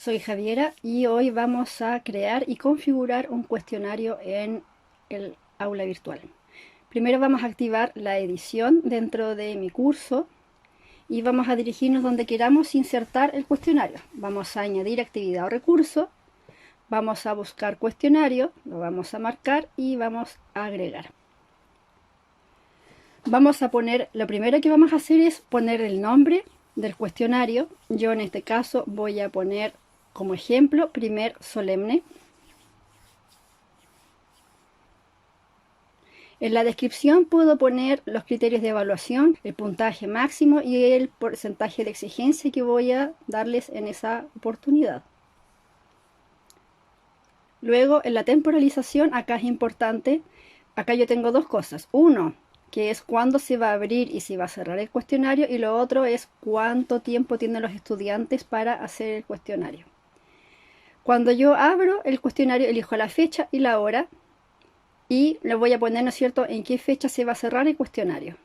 Soy Javiera y hoy vamos a crear y configurar un cuestionario en el aula virtual. Primero vamos a activar la edición dentro de mi curso y vamos a dirigirnos donde queramos insertar el cuestionario. Vamos a añadir actividad o recurso, vamos a buscar cuestionario, lo vamos a marcar y vamos a agregar. Vamos a poner, lo primero que vamos a hacer es poner el nombre del cuestionario. Yo en este caso voy a poner como ejemplo primer solemne. En la descripción puedo poner los criterios de evaluación, el puntaje máximo y el porcentaje de exigencia que voy a darles en esa oportunidad. Luego, en la temporalización, acá es importante, acá yo tengo dos cosas. Uno, que es cuándo se va a abrir y si va a cerrar el cuestionario, y lo otro es cuánto tiempo tienen los estudiantes para hacer el cuestionario. Cuando yo abro el cuestionario, elijo la fecha y la hora, y le voy a poner, ¿no es cierto?, en qué fecha se va a cerrar el cuestionario.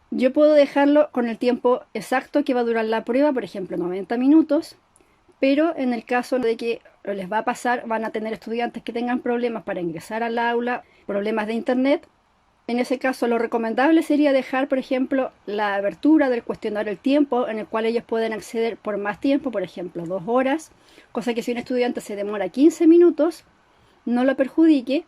Yo puedo dejarlo con el tiempo exacto que va a durar la prueba, por ejemplo, 90 minutos, pero en el caso de que les va a pasar, van a tener estudiantes que tengan problemas para ingresar al aula, problemas de internet. En ese caso, lo recomendable sería dejar, por ejemplo, la abertura del cuestionario, el tiempo en el cual ellos pueden acceder por más tiempo, por ejemplo, 2 horas, cosa que si un estudiante se demora 15 minutos, no lo perjudique.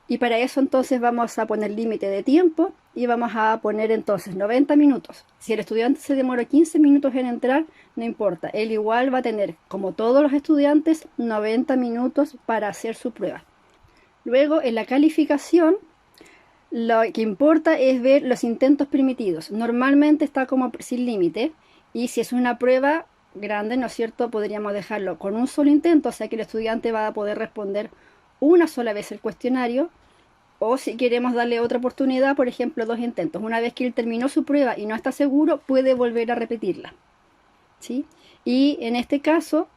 Y para eso entonces vamos a poner límite de tiempo y vamos a poner entonces 90 minutos. Si el estudiante se demora 15 minutos en entrar, no importa. Él igual va a tener, como todos los estudiantes, 90 minutos para hacer su prueba. Luego, en la calificación, lo que importa es ver los intentos permitidos. Normalmente está como sin límite. Y si es una prueba grande, ¿no es cierto?, podríamos dejarlo con un solo intento, o sea que el estudiante va a poder responder una sola vez el cuestionario, o si queremos darle otra oportunidad, por ejemplo, 2 intentos. Una vez que él terminó su prueba y no está seguro, puede volver a repetirla, ¿sí? Y en este caso,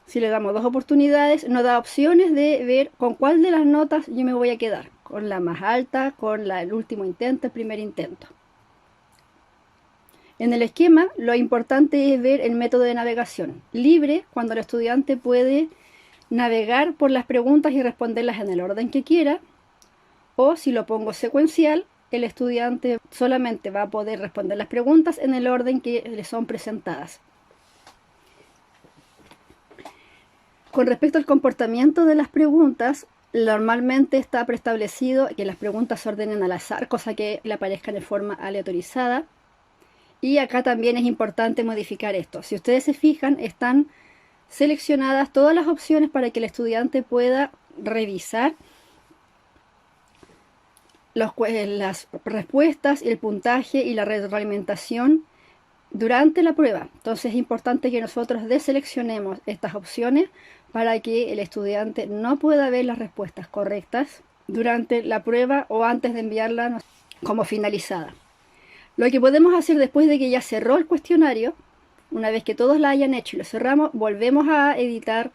si le damos 2 oportunidades, nos da opciones de ver con cuál de las notas yo me voy a quedar, con la más alta, con el último intento, el primer intento. En el esquema, lo importante es ver el método de navegación libre, cuando el estudiante puede navegar por las preguntas y responderlas en el orden que quiera, o si lo pongo secuencial, el estudiante solamente va a poder responder las preguntas en el orden que le son presentadas. Con respecto al comportamiento de las preguntas, normalmente está preestablecido que las preguntas se ordenen al azar, cosa que le aparezcan de forma aleatorizada. Y acá también es importante modificar esto. Si ustedes se fijan, están seleccionadas todas las opciones para que el estudiante pueda revisar las respuestas, el puntaje y la retroalimentación durante la prueba. Entonces es importante que nosotros deseleccionemos estas opciones para que el estudiante no pueda ver las respuestas correctas durante la prueba o antes de enviarla como finalizada. Lo que podemos hacer después de que ya cerró el cuestionario, una vez que todos la hayan hecho y lo cerramos, volvemos a editar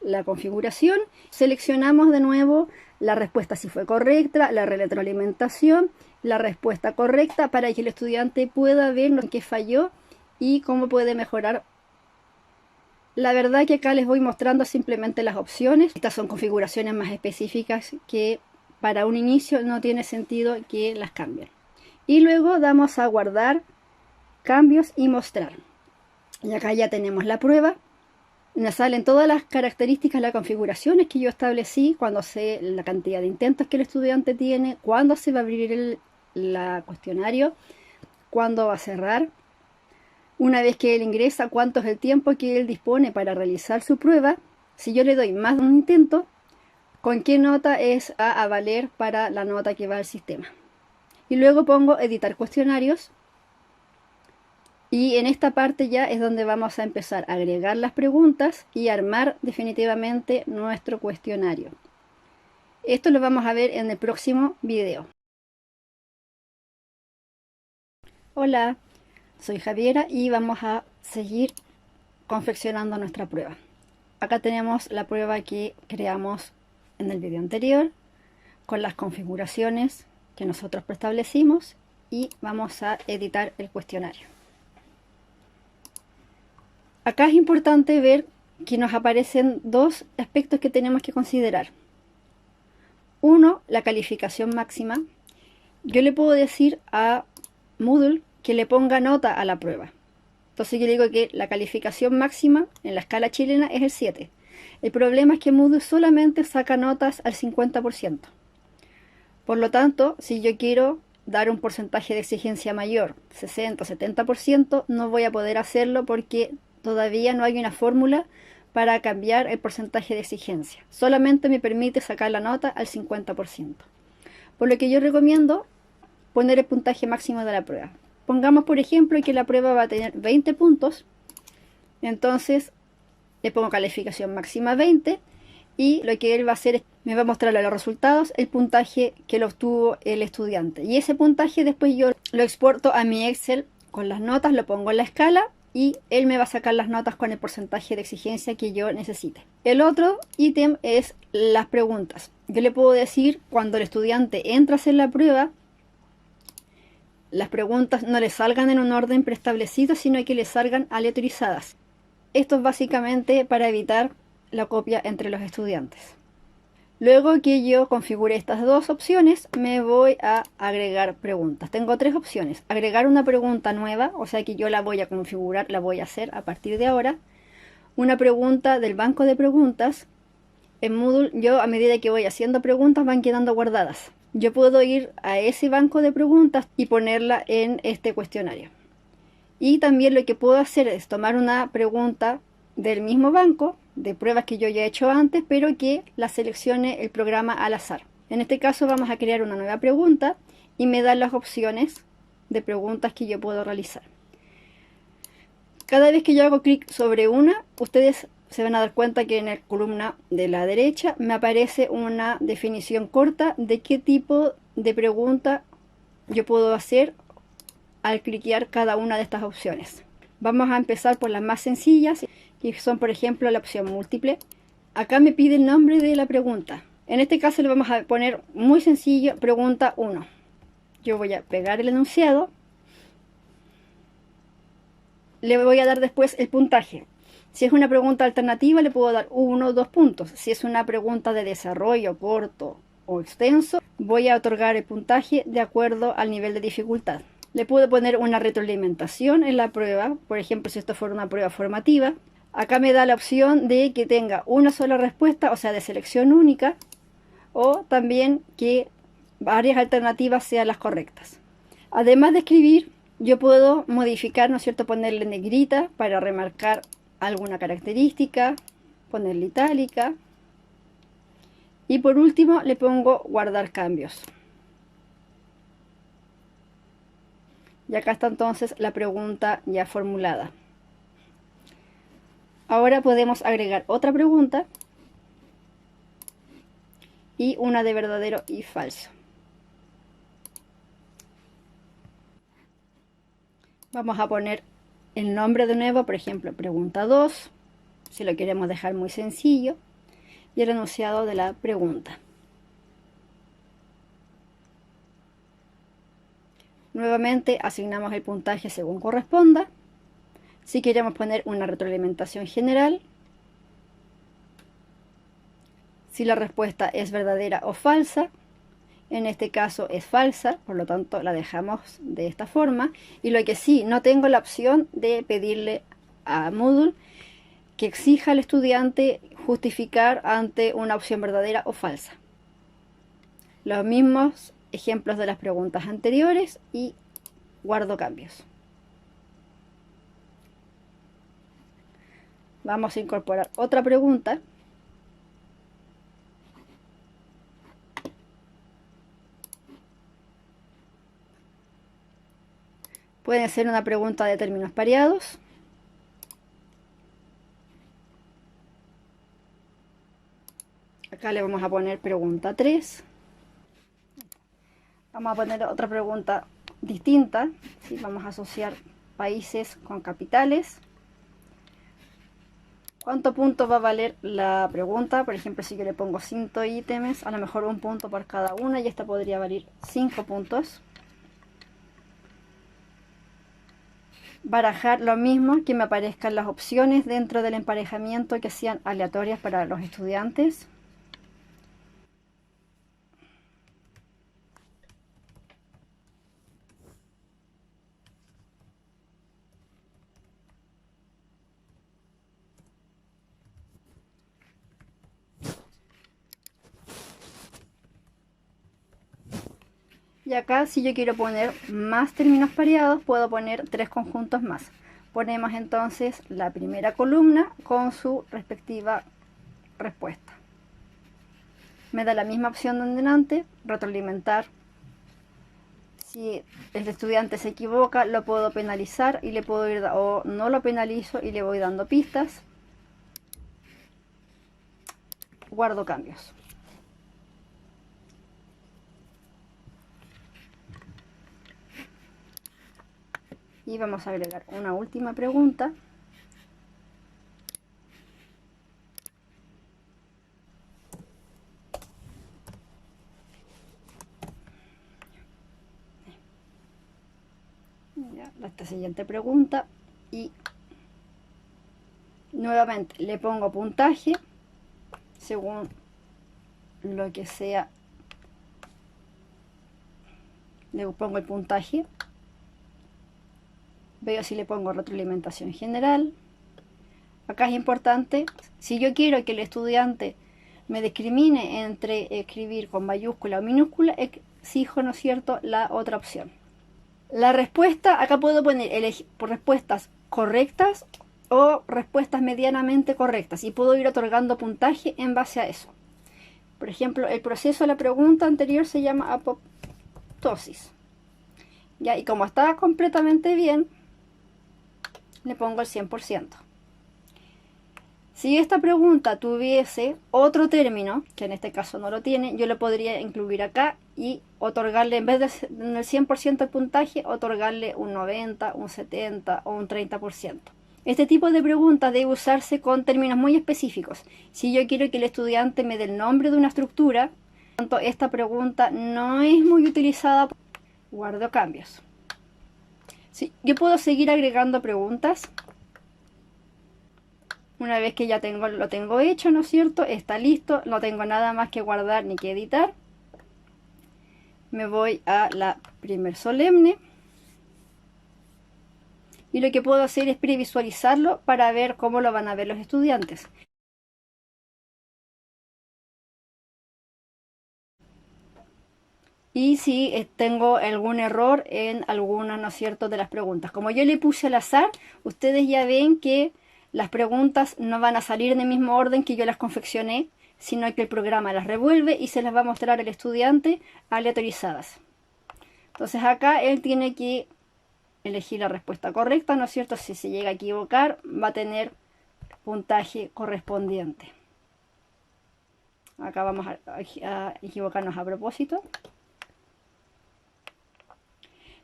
la configuración, seleccionamos de nuevo la respuesta si fue correcta, la retroalimentación, la respuesta correcta para que el estudiante pueda ver en qué falló y cómo puede mejorar. La verdad que acá les voy mostrando simplemente las opciones. Estas son configuraciones más específicas que para un inicio no tiene sentido que las cambien. Y luego damos a guardar cambios y mostrar. Y acá ya tenemos la prueba. Nos salen todas las características, las configuraciones que yo establecí, cuando sé la cantidad de intentos que el estudiante tiene, cuándo se va a abrir el cuestionario, cuándo va a cerrar. Una vez que él ingresa, cuánto es el tiempo que él dispone para realizar su prueba. Si yo le doy más de un intento, con qué nota es a valer para la nota que va al sistema. Y luego pongo editar cuestionarios. Y en esta parte ya es donde vamos a empezar a agregar las preguntas y armar definitivamente nuestro cuestionario. Esto lo vamos a ver en el próximo video. Hola, soy Javiera y vamos a seguir confeccionando nuestra prueba. Acá tenemos la prueba que creamos en el video anterior con las configuraciones que nosotros preestablecimos y vamos a editar el cuestionario. Acá es importante ver que nos aparecen dos aspectos que tenemos que considerar. Uno, la calificación máxima. Yo le puedo decir a Moodle que le ponga nota a la prueba. Entonces yo le digo que la calificación máxima en la escala chilena es el 7. El problema es que Moodle solamente saca notas al 50%. Por lo tanto, si yo quiero dar un porcentaje de exigencia mayor, 60 o 70%, no voy a poder hacerlo porque todavía no hay una fórmula para cambiar el porcentaje de exigencia. Solamente me permite sacar la nota al 50%. Por lo que yo recomiendo poner el puntaje máximo de la prueba. Pongamos, por ejemplo, que la prueba va a tener 20 puntos. Entonces, le pongo calificación máxima 20 y lo que él va a hacer es, me va a mostrar los resultados, el puntaje que lo obtuvo el estudiante. Y ese puntaje después yo lo exporto a mi Excel con las notas, lo pongo en la escala y él me va a sacar las notas con el porcentaje de exigencia que yo necesite. El otro ítem es las preguntas. Yo le puedo decir cuando el estudiante entra a hacer la prueba, las preguntas no le salgan en un orden preestablecido, sino que le salgan aleatorizadas. Esto es básicamente para evitar la copia entre los estudiantes. Luego que yo configure estas dos opciones, me voy a agregar preguntas. Tengo tres opciones. Agregar una pregunta nueva, o sea que yo la voy a configurar, la voy a hacer a partir de ahora. Una pregunta del banco de preguntas. En Moodle, yo a medida que voy haciendo preguntas van quedando guardadas. Yo puedo ir a ese banco de preguntas y ponerla en este cuestionario. Y también lo que puedo hacer es tomar una pregunta del mismo banco, de pruebas que yo ya he hecho antes, pero que la seleccione el programa al azar. En este caso vamos a crear una nueva pregunta y me da las opciones de preguntas que yo puedo realizar. Cada vez que yo hago clic sobre una, ustedes se van a dar cuenta que en la columna de la derecha me aparece una definición corta de qué tipo de pregunta yo puedo hacer al cliquear cada una de estas opciones. Vamos a empezar por las más sencillas, que son por ejemplo la opción múltiple. Acá me pide el nombre de la pregunta. En este caso le vamos a poner muy sencillo, pregunta 1. Yo voy a pegar el enunciado. Le voy a dar después el puntaje. Si es una pregunta alternativa le puedo dar 1 o 2 puntos. Si es una pregunta de desarrollo corto o extenso, voy a otorgar el puntaje de acuerdo al nivel de dificultad. Le puedo poner una retroalimentación en la prueba, por ejemplo si esto fuera una prueba formativa. Acá me da la opción de que tenga una sola respuesta, o sea de selección única, o también que varias alternativas sean las correctas. Además de escribir, yo puedo modificar, ¿no es cierto?, ponerle negrita para remarcar alguna característica, ponerle itálica. Y por último le pongo guardar cambios. Y acá está entonces la pregunta ya formulada. Ahora podemos agregar otra pregunta y una de verdadero y falso. Vamos a poner el nombre de nuevo, por ejemplo, pregunta 2, si lo queremos dejar muy sencillo, y el enunciado de la pregunta. Nuevamente asignamos el puntaje según corresponda. Si queremos poner una retroalimentación general, si la respuesta es verdadera o falsa, en este caso es falsa, por lo tanto la dejamos de esta forma. Y lo que sí, no tengo la opción de pedirle a Moodle que exija al estudiante justificar ante una opción verdadera o falsa. Los mismos ejemplos de las preguntas anteriores y guardo cambios. Vamos a incorporar otra pregunta. Puede ser una pregunta de términos pareados. Acá le vamos a poner pregunta 3. Vamos a poner otra pregunta distinta. ¿Sí? Vamos a asociar países con capitales. ¿Cuánto punto va a valer la pregunta? Por ejemplo, si yo le pongo 5 ítems, a lo mejor 1 punto por cada una y esta podría valer 5 puntos. barajar lo mismo, que me aparezcan las opciones dentro del emparejamiento que sean aleatorias para los estudiantes. Y acá, si yo quiero poner más términos pareados, puedo poner 3 conjuntos más. Ponemos entonces la primera columna con su respectiva respuesta. Me da la misma opción de delante, retroalimentar. Si el estudiante se equivoca, lo puedo penalizar y le puedo ir, o no lo penalizo y le voy dando pistas. Guardo cambios. Y vamos a agregar una última pregunta. Ya, esta siguiente pregunta. Y nuevamente le pongo puntaje según lo que sea. Le pongo el puntaje. Veo si le pongo retroalimentación general. Acá es importante, si yo quiero que el estudiante me discrimine entre escribir con mayúscula o minúscula, exijo, ¿no es cierto?, la otra opción. La respuesta, acá puedo poner por respuestas correctas o respuestas medianamente correctas y puedo ir otorgando puntaje en base a eso. Por ejemplo, el proceso de la pregunta anterior se llama apoptosis. ¿Ya? Y como está completamente bien, le pongo el 100%. Si esta pregunta tuviese otro término, que en este caso no lo tiene, yo lo podría incluir acá y otorgarle, en vez de en el 100% del puntaje, otorgarle un 90, un 70 o un 30%. Este tipo de preguntas debe usarse con términos muy específicos. Si yo quiero que el estudiante me dé el nombre de una estructura, tanto esta pregunta no es muy utilizada. Guardo cambios. Sí, yo puedo seguir agregando preguntas. Una vez que ya lo tengo hecho, ¿no es cierto? Está listo, no tengo nada más que guardar ni que editar. Me voy a la primer solemne. Y lo que puedo hacer es previsualizarlo para ver cómo lo van a ver los estudiantes. Y si tengo algún error en alguna, ¿no es cierto?, de las preguntas. Como yo le puse al azar, ustedes ya ven que las preguntas no van a salir en el mismo orden que yo las confeccioné, sino que el programa las revuelve y se las va a mostrar al estudiante aleatorizadas. Entonces acá él tiene que elegir la respuesta correcta, ¿no es cierto? Si se llega a equivocar, va a tener puntaje correspondiente. Acá vamos a equivocarnos a propósito.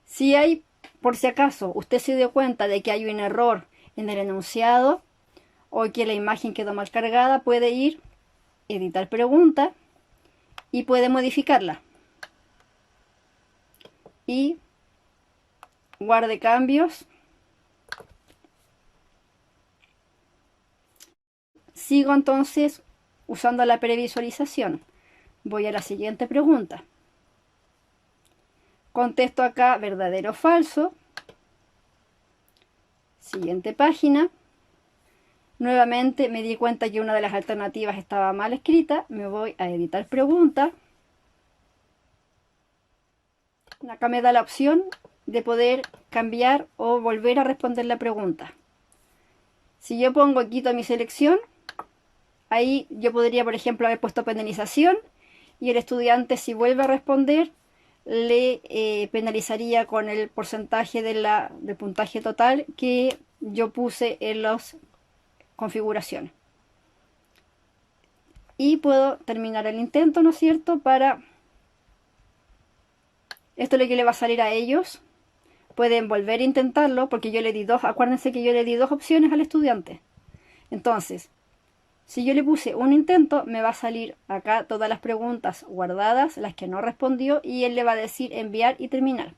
Si hay, por si acaso, usted se dio cuenta de que hay un error en el enunciado o que la imagen quedó mal cargada, puede ir, editar pregunta y puede modificarla. Y guarde cambios. Sigo entonces usando la previsualización. Voy a la siguiente pregunta. Contesto acá verdadero o falso. Siguiente página. Nuevamente me di cuenta que una de las alternativas estaba mal escrita. Me voy a editar pregunta. Acá me da la opción de poder cambiar o volver a responder la pregunta. Si yo pongo quito mi selección, ahí yo podría, por ejemplo, haber puesto penalización y el estudiante, si vuelve a responder, le penalizaría con el porcentaje del puntaje total que yo puse en las configuraciones. Y puedo terminar el intento, ¿no es cierto? Para esto es lo que le va a salir a ellos. Pueden volver a intentarlo porque yo le di acuérdense que yo le di dos opciones al estudiante. Entonces, si yo le puse un intento, me va a salir acá todas las preguntas guardadas, las que no respondió, y él le va a decir enviar y terminar.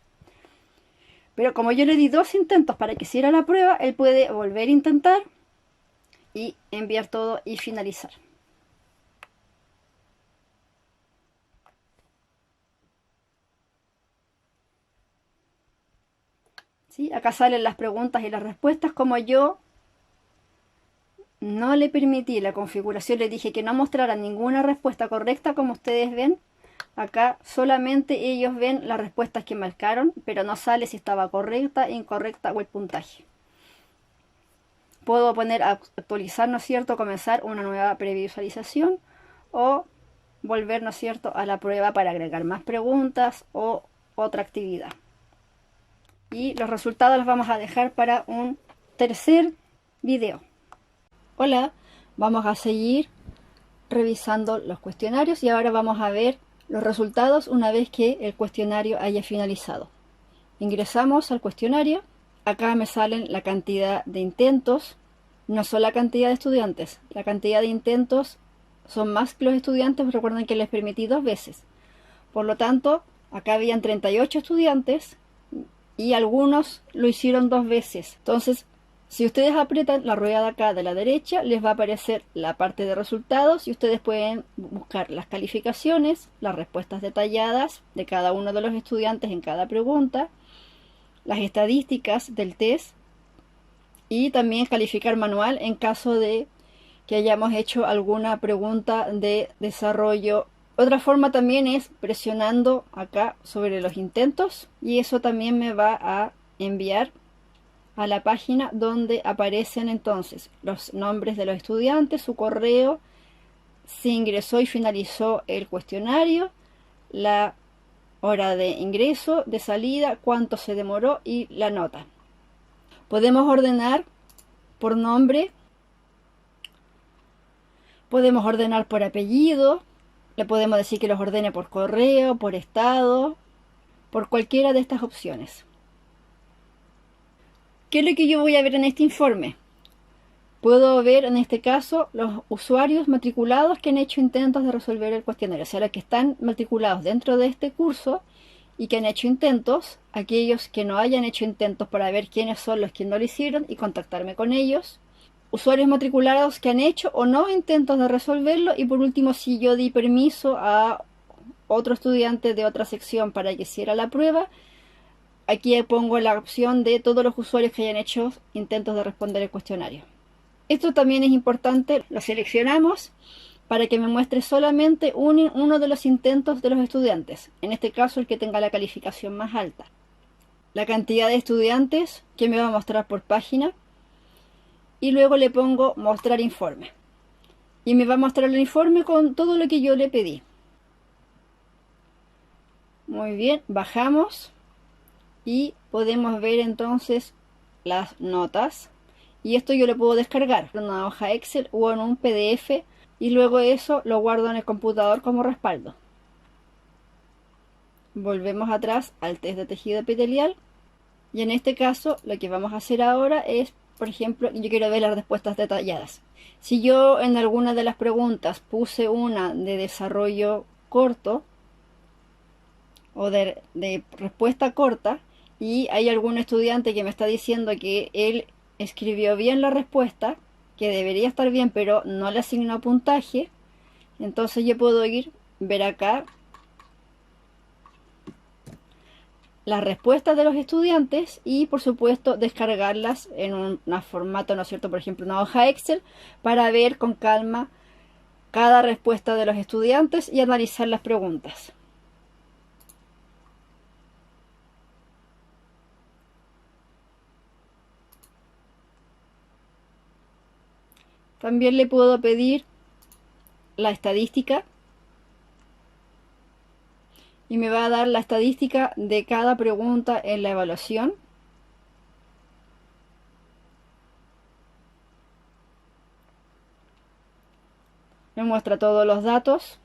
Pero como yo le di 2 intentos para que hiciera la prueba, él puede volver a intentar y enviar todo y finalizar. ¿Sí? Acá salen las preguntas y las respuestas. Como yo no le permití la configuración, le dije que no mostrara ninguna respuesta correcta, como ustedes ven. Acá solamente ellos ven las respuestas que marcaron, pero no sale si estaba correcta, incorrecta o el puntaje. Puedo poner a actualizar, ¿no es cierto?, comenzar una nueva previsualización o volver, ¿no es cierto?, a la prueba para agregar más preguntas o otra actividad. Y los resultados los vamos a dejar para un tercer video. Hola, vamos a seguir revisando los cuestionarios y ahora vamos a ver los resultados una vez que el cuestionario haya finalizado. Ingresamos al cuestionario. Acá me salen la cantidad de intentos, no son la cantidad de estudiantes. La cantidad de intentos son más que los estudiantes, recuerden que les permití 2 veces. Por lo tanto, acá habían 38 estudiantes y algunos lo hicieron 2 veces. Entonces, si ustedes aprietan la rueda de acá de la derecha, les va a aparecer la parte de resultados y ustedes pueden buscar las calificaciones, las respuestas detalladas de cada uno de los estudiantes en cada pregunta, las estadísticas del test y también calificar manual en caso de que hayamos hecho alguna pregunta de desarrollo. Otra forma también es presionando acá sobre los intentos y eso también me va a enviar a la página donde aparecen entonces los nombres de los estudiantes, su correo, si ingresó y finalizó el cuestionario, la hora de ingreso, de salida, cuánto se demoró y la nota. Podemos ordenar por nombre, podemos ordenar por apellido, le podemos decir que los ordene por correo, por estado, por cualquiera de estas opciones. ¿Qué es lo que yo voy a ver en este informe? Puedo ver en este caso los usuarios matriculados que han hecho intentos de resolver el cuestionario, o sea, los que están matriculados dentro de este curso y que han hecho intentos, aquellos que no hayan hecho intentos para ver quiénes son los que no lo hicieron y contactarme con ellos, usuarios matriculados que han hecho o no intentos de resolverlo y por último si yo di permiso a otro estudiante de otra sección para que hiciera la prueba, aquí pongo la opción de todos los usuarios que hayan hecho intentos de responder el cuestionario. Esto también es importante, lo seleccionamos para que me muestre solamente uno de los intentos de los estudiantes, en este caso el que tenga la calificación más alta. La cantidad de estudiantes que me va a mostrar por página y luego le pongo mostrar informe. Y me va a mostrar el informe con todo lo que yo le pedí. Muy bien, bajamos y podemos ver entonces las notas. Y esto yo lo puedo descargar en una hoja Excel o en un PDF y luego eso lo guardo en el computador como respaldo. Volvemos atrás al test de tejido epitelial y en este caso lo que vamos a hacer ahora es, por ejemplo, yo quiero ver las respuestas detalladas. Si yo en alguna de las preguntas puse una de desarrollo corto o de respuesta corta y hay algún estudiante que me está diciendo que él escribió bien la respuesta, que debería estar bien, pero no le asignó puntaje, entonces yo puedo ver acá las respuestas de los estudiantes y por supuesto descargarlas en un formato, ¿no es cierto?, por ejemplo una hoja Excel para ver con calma cada respuesta de los estudiantes y analizar las preguntas. También le puedo pedir la estadística y me va a dar la estadística de cada pregunta en la evaluación. Me muestra todos los datos,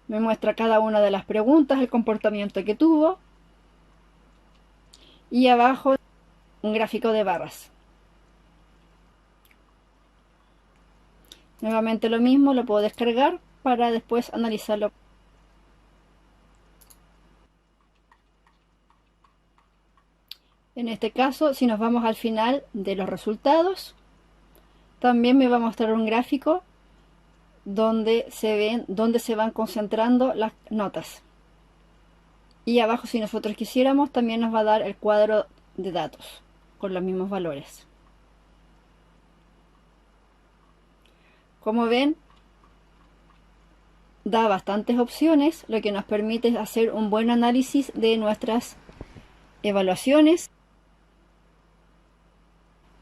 me muestra cada una de las preguntas, el comportamiento que tuvo y abajo un gráfico de barras. Nuevamente lo mismo, lo puedo descargar para después analizarlo. En este caso, si nos vamos al final de los resultados, también me va a mostrar un gráfico donde se van concentrando las notas. Y abajo, si nosotros quisiéramos, también nos va a dar el cuadro de datos con los mismos valores. Como ven, da bastantes opciones, lo que nos permite hacer un buen análisis de nuestras evaluaciones.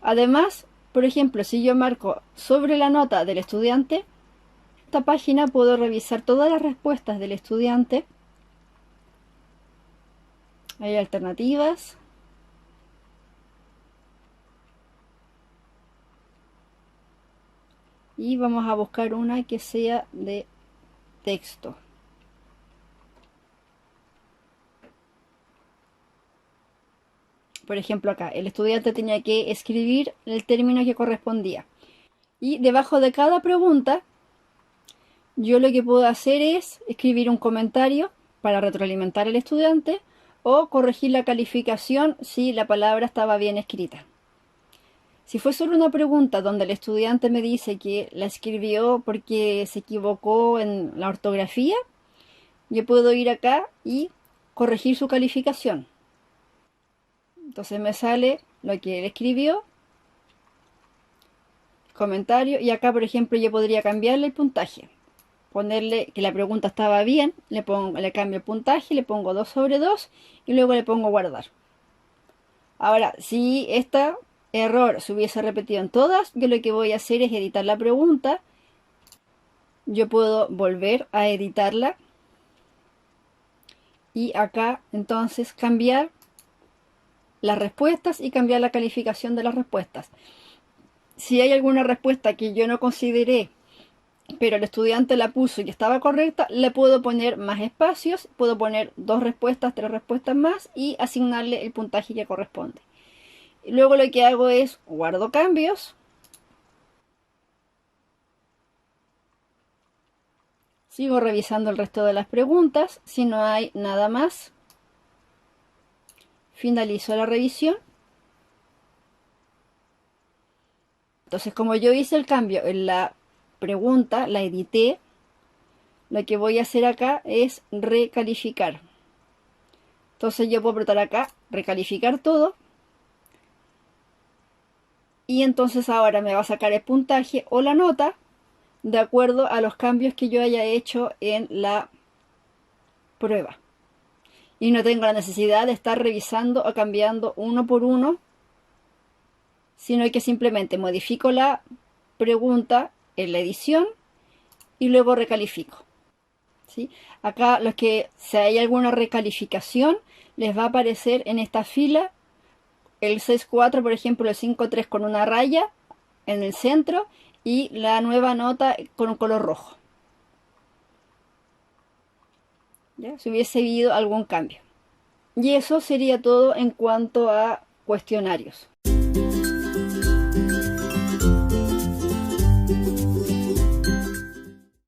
Además, por ejemplo, si yo marco sobre la nota del estudiante, esta página puedo revisar todas las respuestas del estudiante. Hay alternativas. Y vamos a buscar una que sea de texto. Por ejemplo, acá el estudiante tenía que escribir el término que correspondía. Y debajo de cada pregunta, yo lo que puedo hacer es escribir un comentario para retroalimentar al estudiante o corregir la calificación si la palabra estaba bien escrita. Si fue solo una pregunta donde el estudiante me dice que la escribió porque se equivocó en la ortografía, yo puedo ir acá y corregir su calificación. Entonces me sale lo que él escribió, comentario, y acá por ejemplo yo podría cambiarle el puntaje. Ponerle que la pregunta estaba bien, le cambio el puntaje, le pongo 2 sobre 2 y luego le pongo guardar. Ahora, si este error se hubiese repetido en todas, yo lo que voy a hacer es editar la pregunta. Yo puedo volver a editarla y acá entonces cambiar las respuestas y cambiar la calificación de las respuestas. Si hay alguna respuesta que yo no consideré, pero el estudiante la puso y estaba correcta, le puedo poner más espacios, puedo poner 2 respuestas, 3 respuestas más y asignarle el puntaje que corresponde. Y luego lo que hago es guardo cambios. Sigo revisando el resto de las preguntas. Si no hay nada más, finalizo la revisión. Entonces, como yo hice el cambio en la pregunta, la edité, lo que voy a hacer acá es recalificar. Entonces yo puedo apretar acá, recalificar todo. Y entonces ahora me va a sacar el puntaje o la nota de acuerdo a los cambios que yo haya hecho en la prueba. Y no tengo la necesidad de estar revisando o cambiando uno por uno, sino que simplemente modifico la pregunta en la edición y luego recalifico. ¿Sí? Acá los que si hay alguna recalificación les va a aparecer en esta fila el 6.4, por ejemplo, el 5.3 con una raya en el centro y la nueva nota con un color rojo. ¿Ya? Si hubiese habido algún cambio. Y eso sería todo en cuanto a cuestionarios.